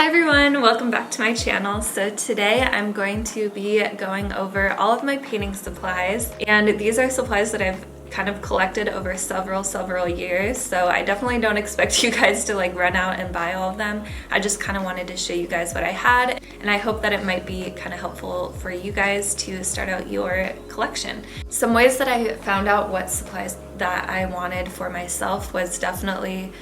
Hi everyone, welcome back to my channel. So today I'm going to be going over all of my painting supplies, and these are supplies that I've kind of collected over several years, so I definitely don't expect you guys to like run out and buy all of them. I just kind of wanted to show you guys what I had, and I hope that it might be kind of helpful for you guys to start out your collection. Some ways that I found out what supplies that I wanted for myself was definitely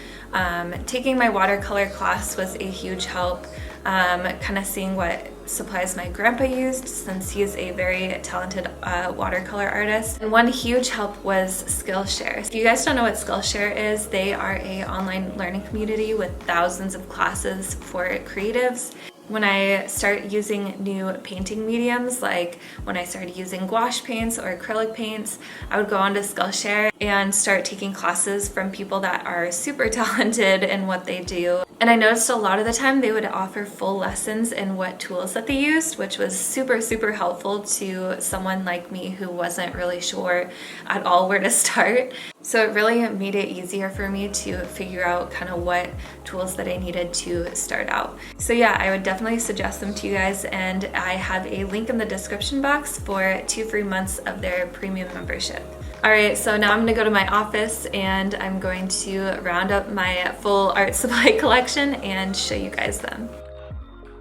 taking my watercolor class was a huge help. Kind of seeing what supplies my grandpa used, since he is a very talented watercolor artist. And one huge help was Skillshare. If you guys don't know what Skillshare is, they are an online learning community with thousands of classes for creatives. When I start using new painting mediums, like when I started using gouache paints or acrylic paints, I would go onto Skillshare and start taking classes from people that are super talented in what they do. And I noticed a lot of the time they would offer full lessons in what tools that they used, which was super helpful to someone like me who wasn't really sure at all where to start. So it really made it easier for me to figure out kind of what tools that I needed to start out. So yeah, I would definitely suggest them to you guys, and I have a link in the description box for 2 free months of their premium membership. Alright, so now I'm gonna go to my office and I'm going to round up my full art supply collection and show you guys them.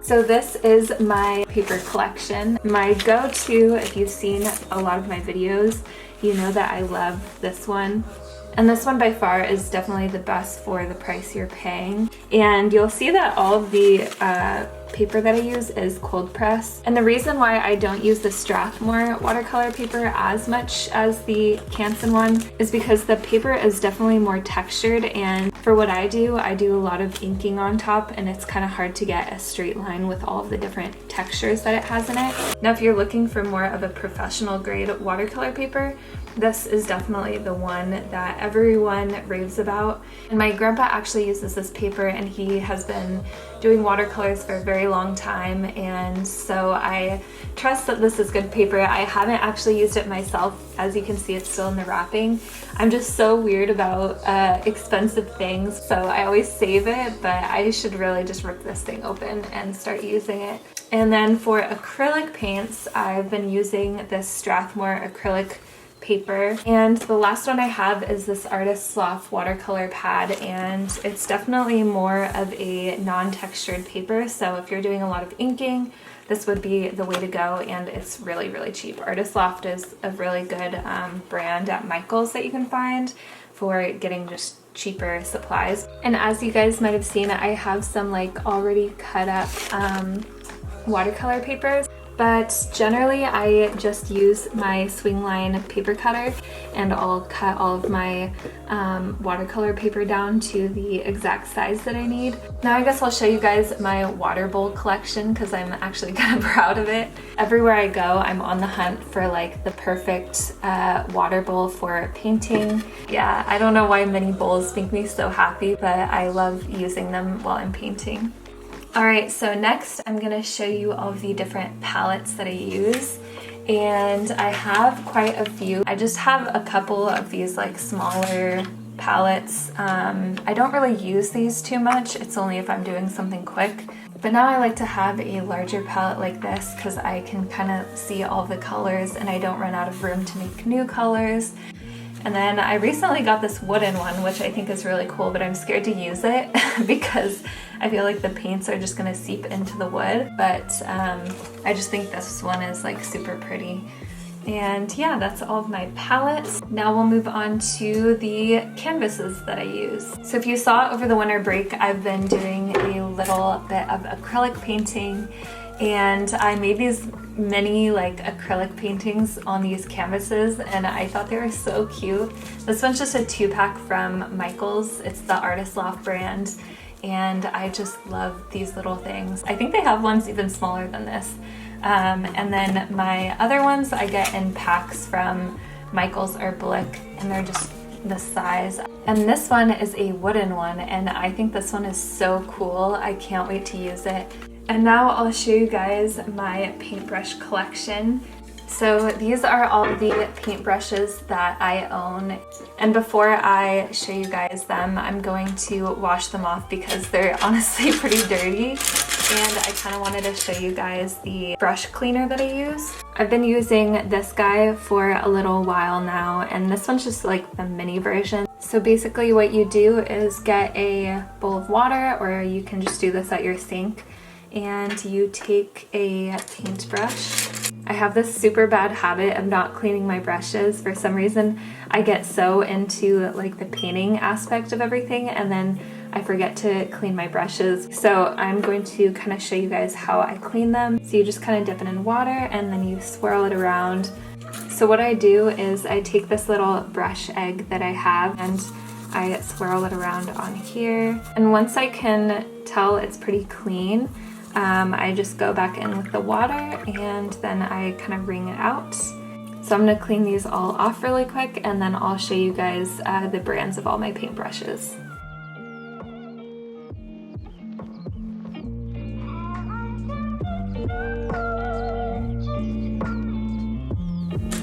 So this is my paper collection. My go-to, if you've seen a lot of my videos, you know that I love this one. And this one by far is definitely the best for the price you're paying. And you'll see that all of the paper that I use is cold press. And the reason why I don't use the Strathmore watercolor paper as much as the Canson one is because the paper is definitely more textured, and for what I do a lot of inking on top, and it's kind of hard to get a straight line with all of the different textures that it has in it. Now if you're looking for more of a professional grade watercolor paper, this is definitely the one that everyone raves about. And my grandpa actually uses this paper, and he has been doing watercolors for a very long time, and so I trust that this is good paper. I haven't actually used it myself. As you can see, it's still in the wrapping. I'm just so weird about expensive things, so I always save it, but I should really just rip this thing open and start using it. And then for acrylic paints, I've been using this Strathmore acrylic paper, and the last one I have is this Artist Loft watercolor pad, and it's definitely more of a non-textured paper, so if you're doing a lot of inking, this would be the way to go, and it's really cheap. Artist Loft is a really good brand at Michael's that you can find for getting just cheaper supplies. And as you guys might have seen, I have some like already cut up watercolor papers. But generally I just use my swing line paper cutter, and I'll cut all of my watercolor paper down to the exact size that I need. Now I guess I'll show you guys my water bowl collection, because I'm actually kind of proud of it. Everywhere I go, I'm on the hunt for like the perfect water bowl for painting. Yeah, I don't know why mini bowls make me so happy, but I love using them while I'm painting. Alright, so next I'm going to show you all of the different palettes that I use, and I have quite a few. I just have a couple of these like smaller palettes. I don't really use these too much, it's only if I'm doing something quick. But now I like to have a larger palette like this because I can kind of see all the colors and I don't run out of room to make new colors. And then I recently got this wooden one, which I think is really cool, but I'm scared to use it because I feel like the paints are just gonna seep into the wood. But I just think this one is like super pretty. And yeah, that's all of my palettes. Now we'll move on to the canvases that I use. So if you saw over the winter break, I've been doing a little bit of acrylic painting, and I made these mini like acrylic paintings on these canvases, and I thought they were so cute. This one's just a 2-pack from Michael's. It's the Artist Loft brand, and I just love these little things. I think they have ones even smaller than this. And then my other ones I get in packs from Michael's or Blick, and they're just this size. And this one is a wooden one, and I think this one is so cool. I can't wait to use it. And now I'll show you guys my paintbrush collection. So these are all the paintbrushes that I own. And before I show you guys them, I'm going to wash them off because they're honestly pretty dirty. and I kind of wanted to show you guys the brush cleaner that I use. I've been using this guy for a little while now, and this one's just like the mini version. So basically what you do is get a bowl of water, or you can just do this at your sink, and you take a paintbrush. I have this super bad habit of not cleaning my brushes. For some reason, I get so into like the painting aspect of everything, and then I forget to clean my brushes. So I'm going to kind of show you guys how I clean them. So you just kind of dip it in water and then you swirl it around. So what I do is I take this little brush egg that I have and I swirl it around on here. And once I can tell it's pretty clean, I just go back in with the water and then I kind of wring it out. So I'm gonna clean these all off really quick, and then I'll show you guys the brands of all my paintbrushes.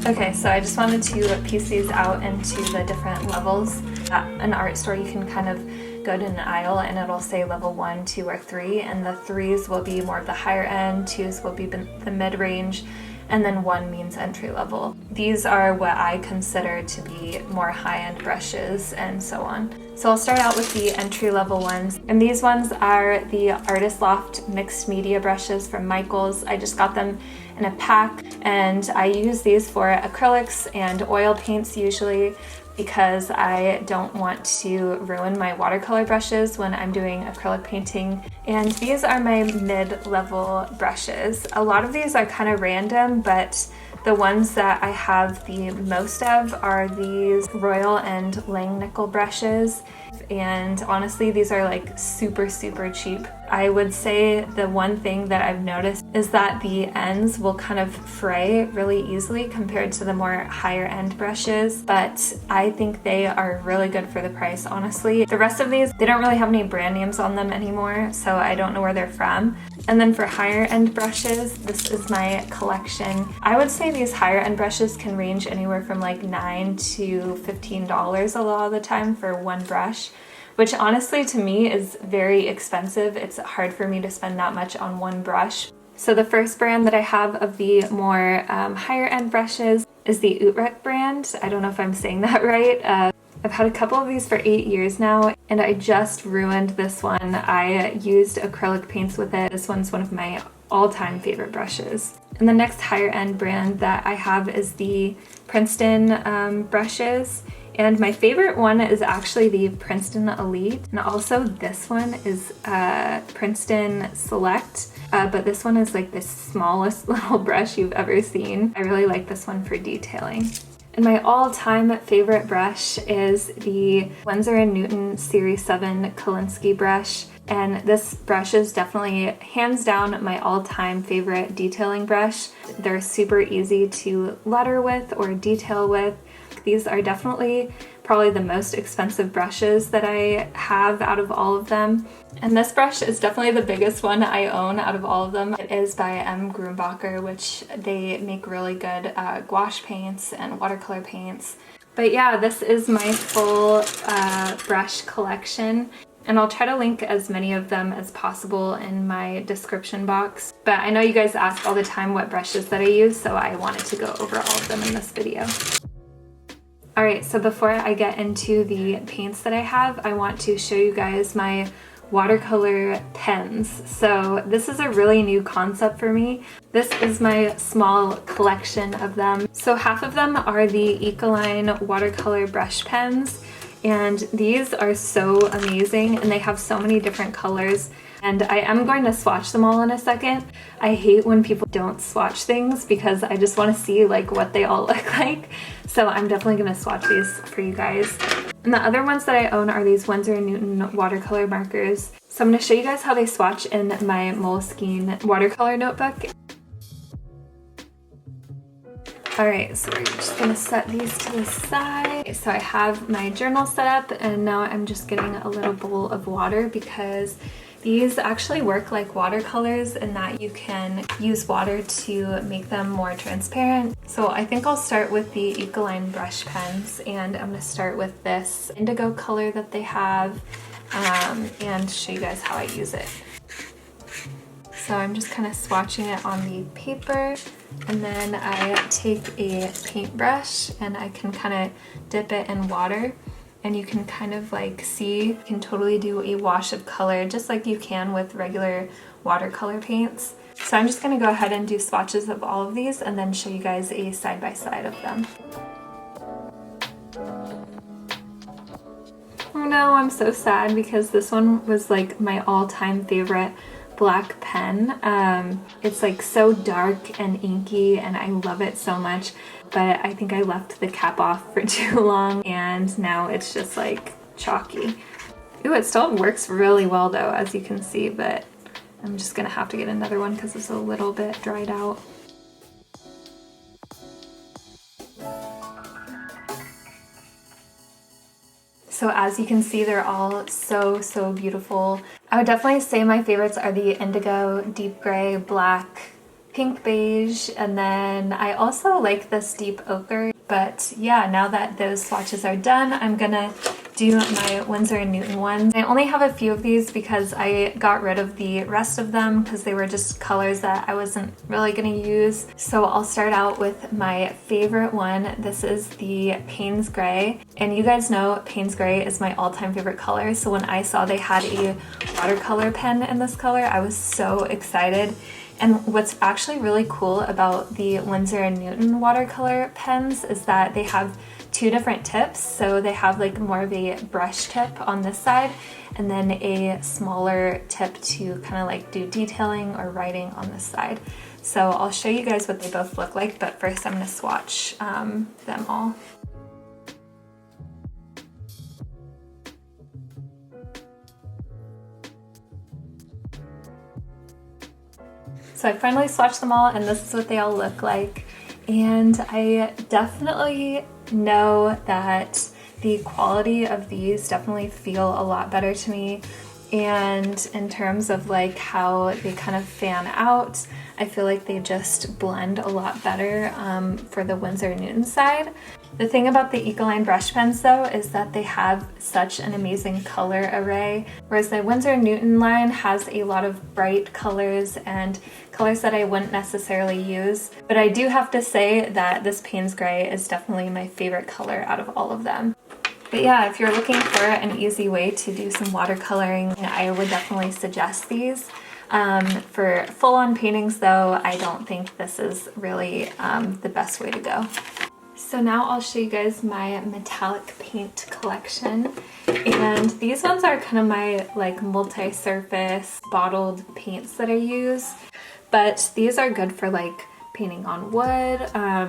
Okay, so I just wanted to piece these out into the different levels. At an art store, you can kind of go to an aisle and it'll say level 1, 2, or 3, and the 3s will be more of the higher end, 2s will be the mid-range, and then 1 means entry level. These are what I consider to be more high-end brushes and so on. So I'll start out with the entry level ones, and these ones are the Artist Loft mixed media brushes from Michaels. I just got them in a pack, and I use these for acrylics and oil paints usually, because I don't want to ruin my watercolor brushes when I'm doing acrylic painting. And these are my mid-level brushes. A lot of these are kind of random, but the ones that I have the most of are these Royal and Langnickel brushes. And honestly, these are like super cheap. I would say the one thing that I've noticed is that the ends will kind of fray really easily compared to the more higher end brushes, but I think they are really good for the price, honestly. The rest of these, they don't really have any brand names on them anymore, so I don't know where they're from. And then for higher end brushes, this is my collection. I would say these higher end brushes can range anywhere from like $9 to $15 a lot of the time for one brush, which honestly to me is very expensive. It's hard for me to spend that much on one brush. So the first brand that I have of the more higher end brushes is the Utrecht brand. I don't know if I'm saying that right. I've had a couple of these for 8 years now, and I just ruined this one. I used acrylic paints with it. This one's one of my all-time favorite brushes. And the next higher end brand that I have is the Princeton brushes. And my favorite one is actually the Princeton Elite. And also this one is Princeton Select. But this one is like the smallest little brush you've ever seen. I really like this one for detailing. And my all-time favorite brush is the Winsor & Newton Series 7 Kolinsky brush. And this brush is definitely hands down my all-time favorite detailing brush. They're super easy to letter with or detail with. These are definitely probably the most expensive brushes that I have out of all of them. And this brush is definitely the biggest one I own out of all of them. It is by M. Grumbacher, which they make really good gouache paints and watercolor paints. But yeah, this is my full brush collection. And I'll try to link as many of them as possible in my description box. But I know you guys ask all the time what brushes that I use, so I wanted to go over all of them in this video. Alright, so before I get into the paints that I have, I want to show you guys my watercolor pens. So this is a really new concept for me. This is my small collection of them. So half of them are the Ecoline watercolor brush pens, and these are so amazing and they have so many different colors. And I am going to swatch them all in a second. I hate when people don't swatch things because I just want to see like what they all look like. So I'm definitely going to swatch these for you guys. And the other ones that I own are these Winsor & Newton watercolor markers. So I'm going to show you guys how they swatch in my Moleskine watercolor notebook. Alright, so we're just going to set these to the side. So I have my journal set up, and now I'm just getting a little bowl of water because these actually work like watercolors in that you can use water to make them more transparent. So I think I'll start with the Ecoline brush pens, and I'm going to start with this indigo color that they have and show you guys how I use it. So I'm just kind of swatching it on the paper, and then I take a paintbrush and I can kind of dip it in water, and you can kind of like see, you can totally do a wash of color just like you can with regular watercolor paints. So I'm just gonna go ahead and do swatches of all of these and then show you guys a side-by-side of them. Oh no, I'm so sad because this one was like my all-time favorite black pen. It's like so dark and inky and I love it so much, but I think I left the cap off for too long and now it's just like chalky. Ooh, it still works really well though, as you can see, but I'm just gonna have to get another one because it's a little bit dried out. So as you can see, they're all so beautiful. I would definitely say my favorites are the indigo, deep gray, black, pink beige, and then I also like this deep ochre. But yeah, now that those swatches are done, I'm gonna do my Winsor & Newton ones. I only have a few of these because I got rid of the rest of them because they were just colors that I wasn't really gonna use. So I'll start out with my favorite one. This is the Payne's Gray. And you guys know Payne's Gray is my all-time favorite color. So when I saw they had a watercolor pen in this color, I was so excited. And what's actually really cool about the Winsor & Newton watercolor pens is that they have two different tips. So they have like more of a brush tip on this side and then a smaller tip to kind of like do detailing or writing on this side. So I'll show you guys what they both look like, but first I'm going to swatch them all. So I finally swatched them all and this is what they all look like. And I definitely know that the quality of these definitely feel a lot better to me. And in terms of like how they kind of fan out, I feel like they just blend a lot better for the Winsor & Newton side. The thing about the Ecoline brush pens though is that they have such an amazing color array, whereas the Winsor & Newton line has a lot of bright colors and colors that I wouldn't necessarily use. But I do have to say that this Payne's Gray is definitely my favorite color out of all of them. But yeah, if you're looking for an easy way to do some watercoloring, I would definitely suggest these. For full-on paintings though, I don't think this is really the best way to go. So now I'll show you guys my metallic paint collection. And these ones are kind of my like multi-surface bottled paints that I use. But these are good for like painting on wood,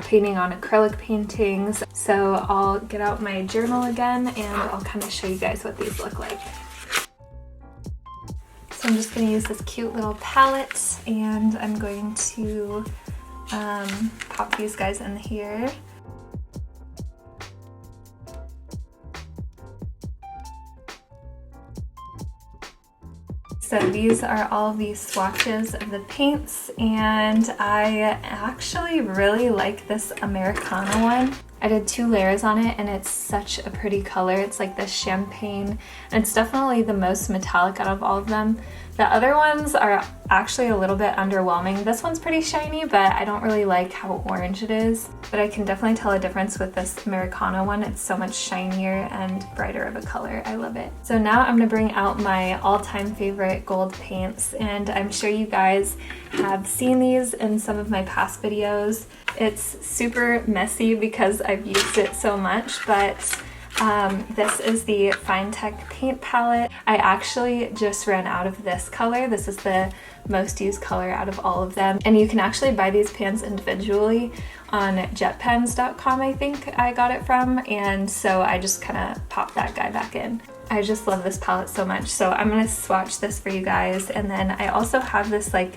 painting on acrylic paintings. So I'll get out my journal again and I'll kind of show you guys what these look like. So I'm just going to use this cute little palette and I'm going to pop these guys in here. So these are all the swatches of the paints and I actually really like this Americana one. I did 2 layers on it and it's such a pretty color. It's like this champagne and it's definitely the most metallic out of all of them. The other ones are actually a little bit underwhelming. This one's pretty shiny, but I don't really like how orange it is. But I can definitely tell a difference with this Americana one. It's so much shinier and brighter of a color. I love it. So now I'm gonna bring out my all-time favorite gold paints, and I'm sure you guys have seen these in some of my past videos. It's super messy because I've used it so much, but this is the Fine Tech paint palette. I actually just ran out of this color. This is the most used color out of all of them. And you can actually buy these pans individually on jetpens.com, I think I got it from. And so I just kind of popped that guy back in. I just love this palette so much. So I'm gonna swatch this for you guys. And then I also have this like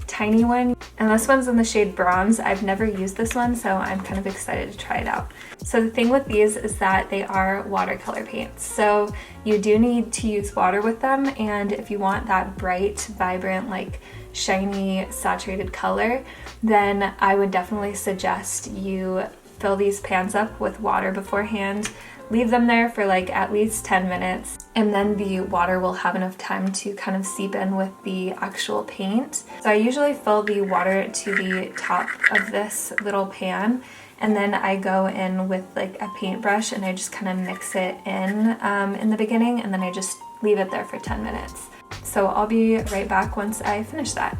tiny one, and this one's in the shade Bronze. I've never used this one, so I'm kind of excited to try it out. So the thing with these is that they are watercolor paints, so you do need to use water with them, and if you want that bright, vibrant, like shiny, saturated color, then I would definitely suggest you fill these pans up with water beforehand. Leave them there for like at least 10 minutes. and then the water will have enough time to kind of seep in with the actual paint. So I usually fill the water to the top of this little pan, and then I go in with like a paintbrush and I just kind of mix it in the beginning, and then I just leave it there for 10 minutes. So I'll be right back once I finish that.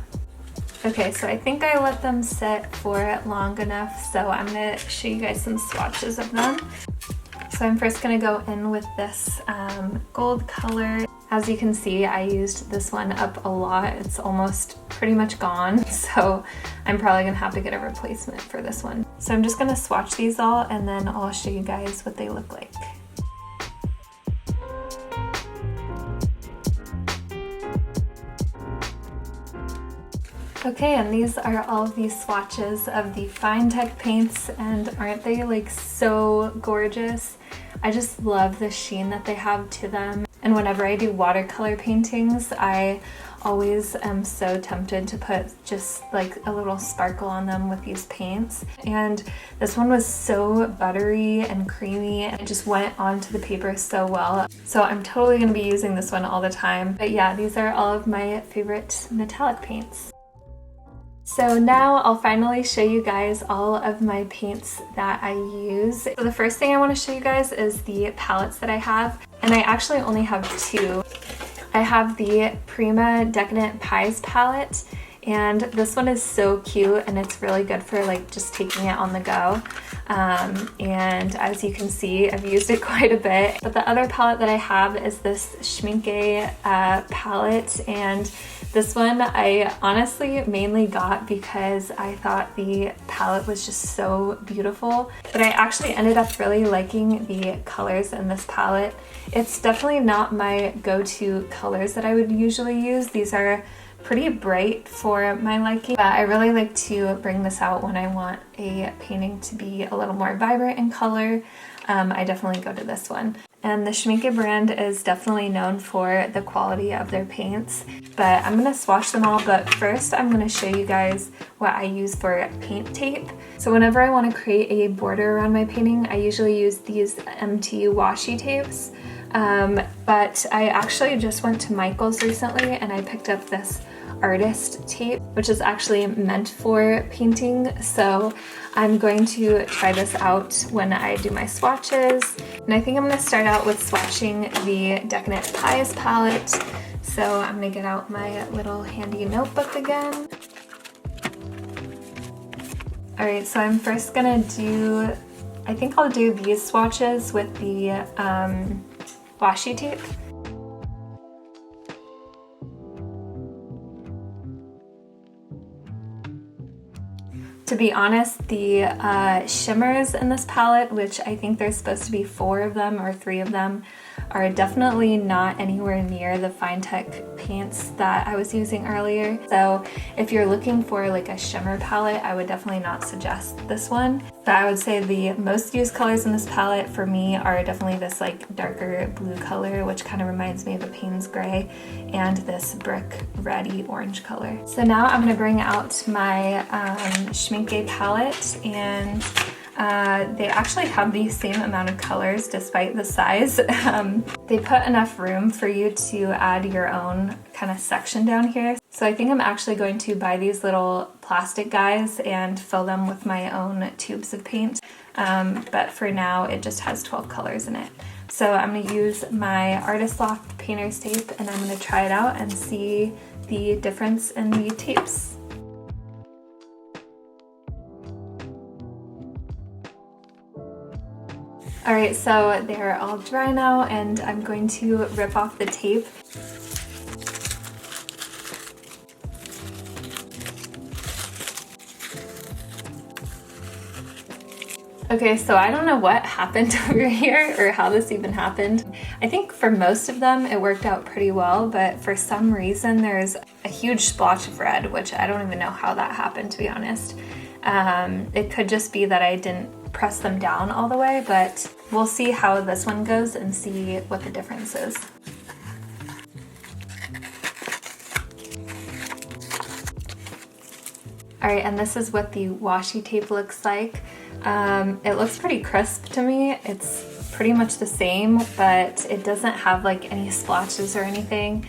Okay, so I think I let them sit for long enough, so I'm gonna show you guys some swatches of them. So I'm first gonna go in with this gold color. As you can see, I used this one up a lot. It's almost pretty much gone, so I'm probably gonna have to get a replacement for this one. So I'm just gonna swatch these all, and then I'll show you guys what they look like. Okay, and these are all of these swatches of the Fine Tech paints, and aren't they like so gorgeous? I just love the sheen that they have to them. And whenever I do watercolor paintings, I always am so tempted to put just like a little sparkle on them with these paints. And this one was so buttery and creamy, and it just went onto the paper so well. So I'm totally gonna be using this one all the time. But yeah, these are all of my favorite metallic paints. So now I'll finally show you guys all of my paints that I use. So the first thing I want to show you guys is the palettes that I have, and I actually only have two. I have the Prima Decadent Pies palette, and this one is so cute, and it's really good for like just taking it on the go. And as you can see, I've used it quite a bit. But the other palette that I have is this Schmincke palette, and this one I honestly mainly got because I thought the palette was just so beautiful. But I actually ended up really liking the colors in this palette. It's definitely not my go-to colors that I would usually use. These are pretty bright for my liking, but I really like to bring this out when I want a painting to be a little more vibrant in color. I definitely go to this one. And the Schmincke brand is definitely known for the quality of their paints, but I'm gonna swatch them all. But first I'm gonna show you guys what I use for paint tape. So whenever I want to create a border around my painting, I usually use these MT washi tapes. But I actually just went to Michael's recently and I picked up this artist tape, which is actually meant for painting. So I'm going to try this out when I do my swatches. And I think I'm going to start out with swatching the Decadent Pies palette. So I'm going to get out my little handy notebook again. Alright, so I'm first going to do, I think I'll do these swatches with the washi tape. To be honest, the shimmers in this palette, which I think there's supposed to be 4 of them or 3 of them, are definitely not anywhere near the Fine Tech paints that I was using earlier. So if you're looking for like a shimmer palette, I would definitely not suggest this one. But I would say the most used colors in this palette for me are definitely this like darker blue color, which kind of reminds me of a Payne's gray, and this brick reddy orange color. So now I'm going to bring out my Schmincke palette, and they actually have the same amount of colors despite the size. They put enough room for you to add your own kind of section down here. So I think I'm actually going to buy these little plastic guys and fill them with my own tubes of paint. But for now, it just has 12 colors in it. So I'm going to use my Artist Loft painter's tape, and I'm going to try it out and see the difference in the tapes. Alright, so they're all dry now, and I'm going to rip off the tape. Okay, so I don't know what happened over here or how this even happened. I think for most of them it worked out pretty well, but for some reason there's a huge splotch of red, which I don't even know how that happened, to be honest. It could just be that I didn't press them down all the way, but we'll see how this one goes and see what the difference is. Alright, and this is what the washi tape looks like. It looks pretty crisp to me. It's pretty much the same, but it doesn't have like any splotches or anything.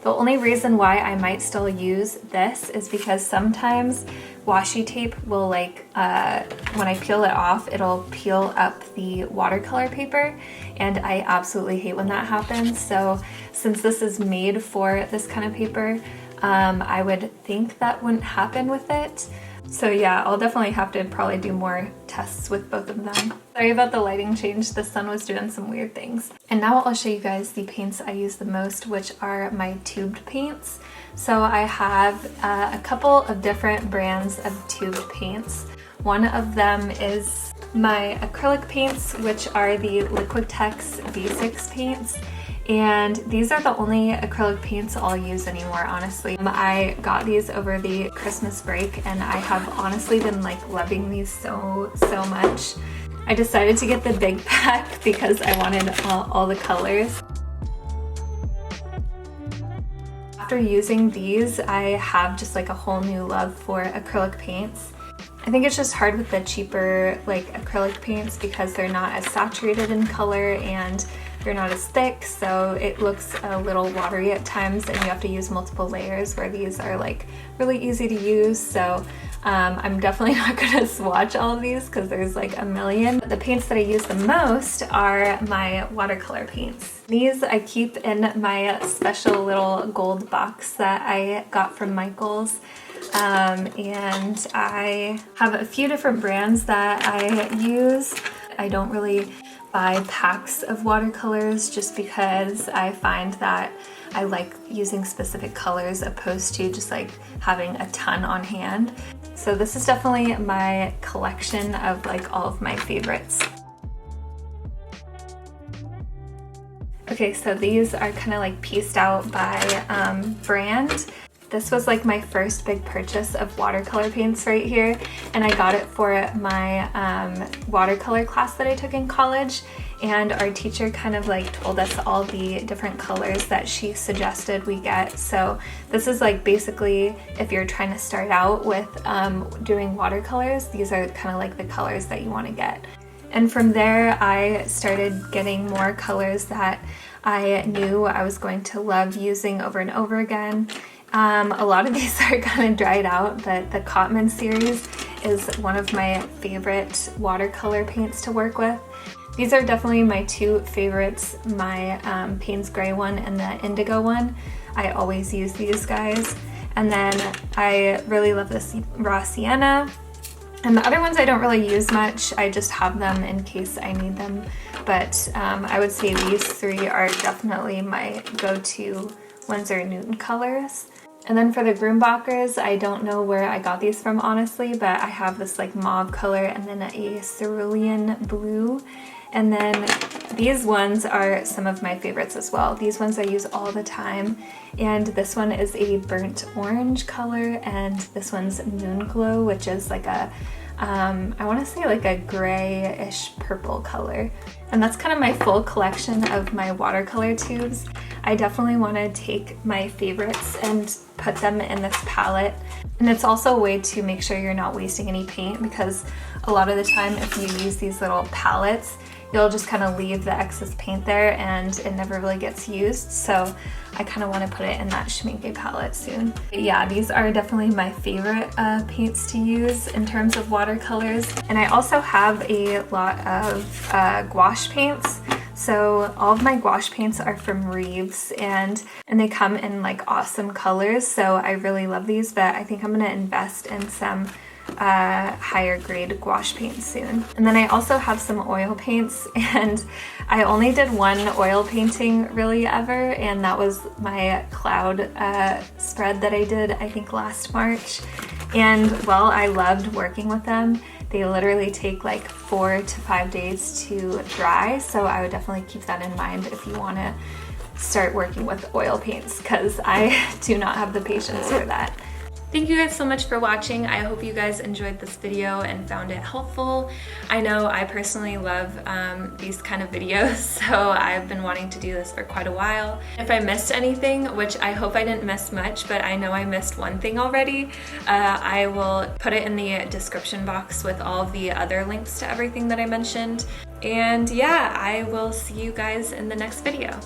The only reason why I might still use this is because sometimes washi tape will like, when I peel it off, it'll peel up the watercolor paper, and I absolutely hate when that happens. So since this is made for this kind of paper, I would think that wouldn't happen with it. So yeah, I'll definitely have to probably do more tests with both of them. Sorry about the lighting change, the sun was doing some weird things. And now I'll show you guys the paints I use the most, which are my tubed paints. So I have a couple of different brands of tubed paints. One of them is my acrylic paints, which are the Liquitex Basics paints. And these are the only acrylic paints I'll use anymore, honestly. I got these over the Christmas break, and I have honestly been like loving these so much. I decided to get the big pack because I wanted all the colors. After using these, I have just like a whole new love for acrylic paints. I think it's just hard with the cheaper like acrylic paints because they're not as saturated in color and they're not as thick, so it looks a little watery at times and you have to use multiple layers, where these are like really easy to use. So I'm definitely not gonna swatch all of these because there's like a million. The paints that I use the most are my watercolor paints. These I keep in my special little gold box that I got from Michael's. And I have a few different brands that I use. I don't really buy packs of watercolors just because I find that I like using specific colors opposed to just like having a ton on hand. So this is definitely my collection of like all of my favorites. Okay, so these are kind of like pieced out by brand. This was like my first big purchase of watercolor paints right here, and I got it for my watercolor class that I took in college, and our teacher kind of like told us all the different colors that she suggested we get. So this is like basically if you're trying to start out with doing watercolors, these are kind of like the colors that you want to get. And from there I started getting more colors that I knew I was going to love using over and over again. A lot of these are kind of dried out, but the Cotman series is one of my favorite watercolor paints to work with. These are definitely my two favorites, my Payne's Gray one and the Indigo one. I always use these guys. And then I really love this Raw Sienna. And the other ones I don't really use much, I just have them in case I need them. But I would say these three are definitely my go-to Winsor Newton colors. And then for the Grumbacher's, I don't know where I got these from honestly, but I have this like mauve color and then a cerulean blue. And then these ones are some of my favorites as well. These ones I use all the time. And this one is a burnt orange color, and this one's Moon Glow, which is like a, I want to say like a grayish purple color. And that's kind of my full collection of my watercolor tubes. I definitely want to take my favorites and put them in this palette. And it's also a way to make sure you're not wasting any paint, because a lot of the time if you use these little palettes, you'll just kind of leave the excess paint there and it never really gets used. So I kind of want to put it in that Schmincke palette soon. But yeah, these are definitely my favorite paints to use in terms of watercolors. And I also have a lot of gouache paints. So all of my gouache paints are from Reeves, and they come in like awesome colors. So I really love these, but I think I'm gonna invest in some higher grade gouache paints soon. And then I also have some oil paints, and I only did one oil painting really ever, and that was my cloud spread that I did I think last March. And while I loved working with them, they literally take like 4 to 5 days to dry, so I would definitely keep that in mind if you want to start working with oil paints, because I do not have the patience for that. Thank you guys so much for watching. I hope you guys enjoyed this video and found it helpful. I know I personally love these kind of videos, so I've been wanting to do this for quite a while. If I missed anything, which I hope I didn't miss much, but I know I missed one thing already, I will put it in the description box with all of the other links to everything that I mentioned. And yeah, I will see you guys in the next video.